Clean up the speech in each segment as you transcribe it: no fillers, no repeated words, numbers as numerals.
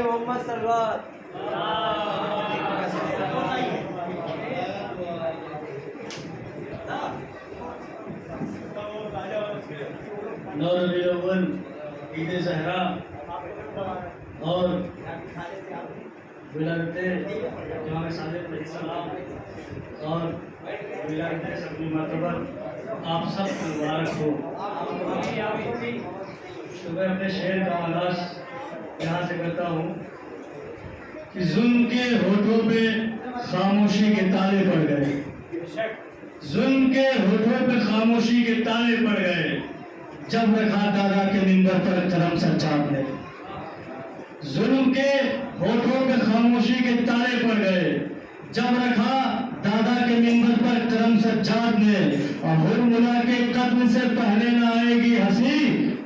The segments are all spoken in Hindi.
मोहम्मद सल्लल्लाहु रबीउल अव्वल ईद ज़हरा और विलादते इमाम सादिक अलैहिस्सलाम और विलादते सबकी मरतबा आप सब को मुबारक हो। तो मैं अपने शेर का आगाज़ यहाँ से करता हूँ कि जुल्म के होठों पे खामोशी के ताले पड़ गए, जुल्म के होठों पे खामोशी के ताले पड़ गए, जब रखा दादा के मिंबर पर करम सज्जाद ने। जुल्म के होठों पे खामोशी के ताले पड़ गए, जब रखा दादा के मिंबर पर करम सज्जाद ने। और हुरमुला के कत्ल से पहले न आएगी हंसी,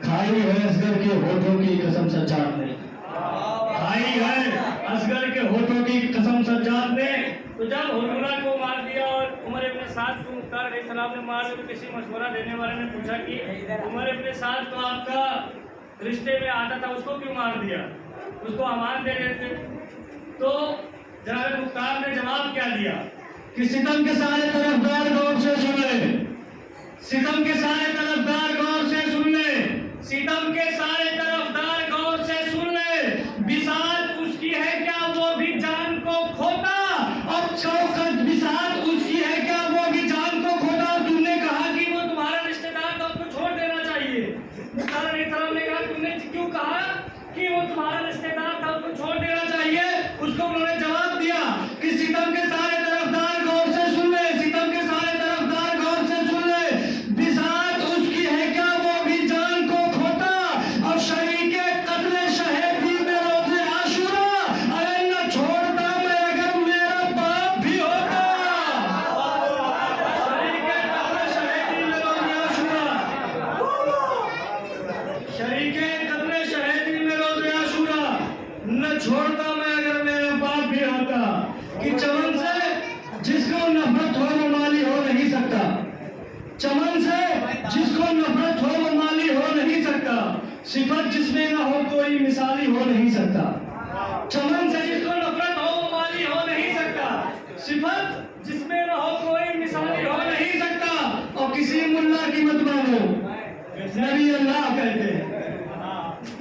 खाई है असगर के होठों की कसम सज्जाद ने, खाई है असगर के होठों की कसम सज्जाद ने। तो जब हुरमुला को मार दिया और उमर इब्न साद को मुख्तार अलैहिस्सलाम ने मार दिया, तो किसी मशवरा देने वाले ने पूछा कि उमर इब्न साद तो आपका रिश्ते में आता था, उसको क्यों मार दिया, उसको अमान दे रहे थे। तो जनाब मुख्तार ने जवाब क्या दिया कि सितम के सारे तरफदार गौर से सुन ले, सितम के सारे तरफदार गौर से सुन ले, सितम के सारे तरफदार गौर से सुन ले, बिसात उसकी है क्या वो भी जान को खोता, और शौकत बिसात उसकी है क्या वो भी जान को खोता। और तुमने कहा कि वो तुम्हारा रिश्तेदार था, उसको छोड़ देना चाहिए। मुख्तार अलैहिस्सलाम ने कहा तुमने क्यों कहा कि वो तुम्हारा रिश्तेदार था, उसको छोड़ देना चाहिए। उसको उन्होंने जवाब दिया कि सितम के सारे तरफदार गौर से सुन ले, सितम के सारे तरफदार गौर से सुन ले, बिसात उसकी है क्या वो भी जान को खोता, और शरीके कत्ले शहीदी में रोज़े आशूरा, अरे न छोड़ता मैं अगर मेरा बाप भी होता। शरीके कत्ले शहीदी में रोज़े आशूरा, शरीके कत्ले शहीदी में रोज़े आशूरा, न छोड़ता मैं अगर मेरा बाप भी होता। कि चमन से जिसको नफरत हो वो माली हो नहीं सकता, चमन से जिसको नफरत हो वो माली हो नहीं सकता, सिफत जिसमें ना हो कोई मिसाली हो नहीं सकता। चमन से जिसको नफरत हो वो माली हो नहीं सकता, सिफत जिसमें न हो कोई मिसाली हो नहीं सकता। और किसी मुल्ला की मत मानो, नबी अल्लाह कहते हैं,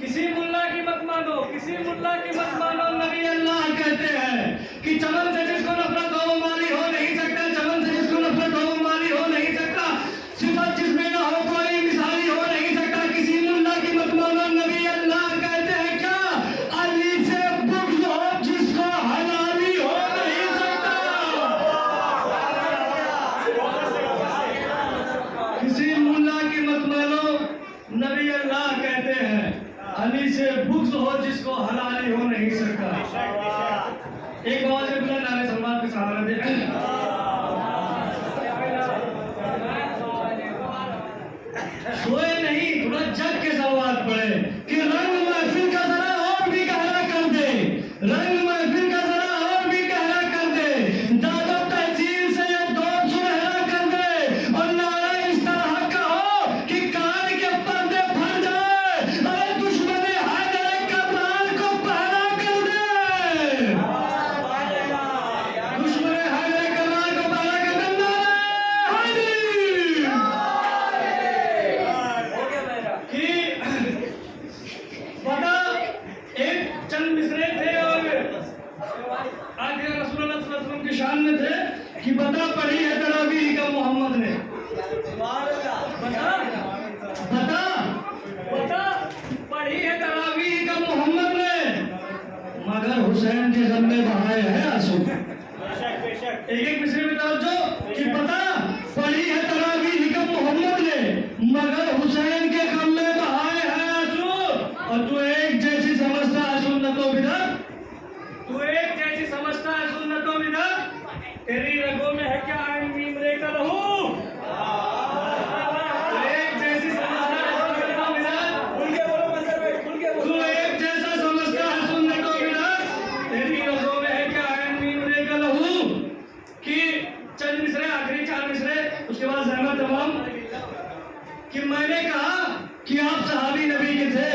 किसी मुल्ला की मत मानो, किसी मुल्ला की मत मानो, नबी अल्लाह कहते हैं कि चमन से जिसको नफरत हो वो माली हो नहीं सकता, चमन से जिसको नफरत हो वो माली हो नहीं सकता, सिफत जिसमें ना हो कोई मिसाली हो नहीं सकता। किसी मुल्ला की मत मानो, नबी अल्लाह कहते हैं क्या, अली से बुग़्ज़ हो जिसको हलाली हो नहीं सकता। किसी मुल्ला की मत मानो, नबी अल्लाह कहते हैं अली से बुग़्ज़ हो जिसको हलाली हो नहीं सकता। एक आवाज में बुलंद नारे सलमान के सहारा दे। सोए नहीं थोड़ा जग के सवाल पड़े कि रंग महफिल का जरा और भी गहरा कर दे, रंग महफिल का जरा और भी गहरा कर दे, दादा तहसील से ये दौर सुनहरा कर दे, और नारा इस तरह का हो कि कान के पर्दे फट जाए, अरे दुश्मन हैदर कररार को पहरा कर दे, दुश्मन हैदर कररार को पहरा कर दे। कि बता एक चंद मिसरे थे और आखिर रसूलुल्लाह सल्लल्लाहु अलैहि वसल्लम की शान में थे कि बता पढ़ी है तरावीह का मोहम्मद ने, बता पढ़ी है तरावीह का मोहम्मद ने, मगर हुसैन के गम में बहाए हैं आंसू। एक एक मिसरे में तवज्जो कि बता पढ़ी है तरावीह का मोहम्मद ने, मगर हुसैन के गम में बहाए हैं आंसू। और तू एक जैसी समझता है सुन्नतो बिदअत, तू एक जैसी समझता है सुन्नतो बिदअत, तेरी रगों में है क्या आइन मीम रे का लहू। तू एक जैसी समझता है सुन्नतो बिदअत, तू एक जैसा समझता है सुन्नतो बिदअत, तेरी रगों में है क्या आइन मीम रे का लहू। कि चंद मिसरे आखिरी 4 मिसरे उसके बाद जहमत तमाम कि मैंने कहा कि आप सहाबी नबी के थे,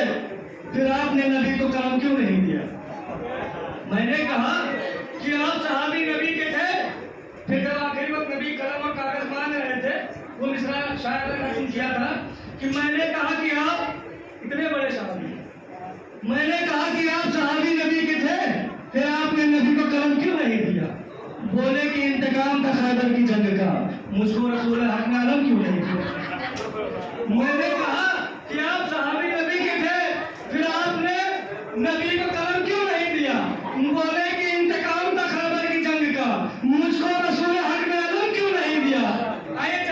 फिर आपने नबी को काम क्यों नहीं दिया। शायद मैंने किया था कि मैंने कहा कि आप इतने बड़े सहाबी, मैंने कहा कि आप सहाबी नबी के थे, फिर आपने नबी को कलम क्यों नहीं दिया? बोले कि इंतकाम था खैबर की जंग का, मुझको रसूल हक ने अलम क्यों नहीं दिया? मैंने कहा कि आप सहाबी नबी के थे, फिर आपने नबी को कलम क्यों नहीं दिया? बोले कि इंतकाम था खैबर की जंग का, मुझको रसूल हक ने अलम क्यों नहीं दिया? आइए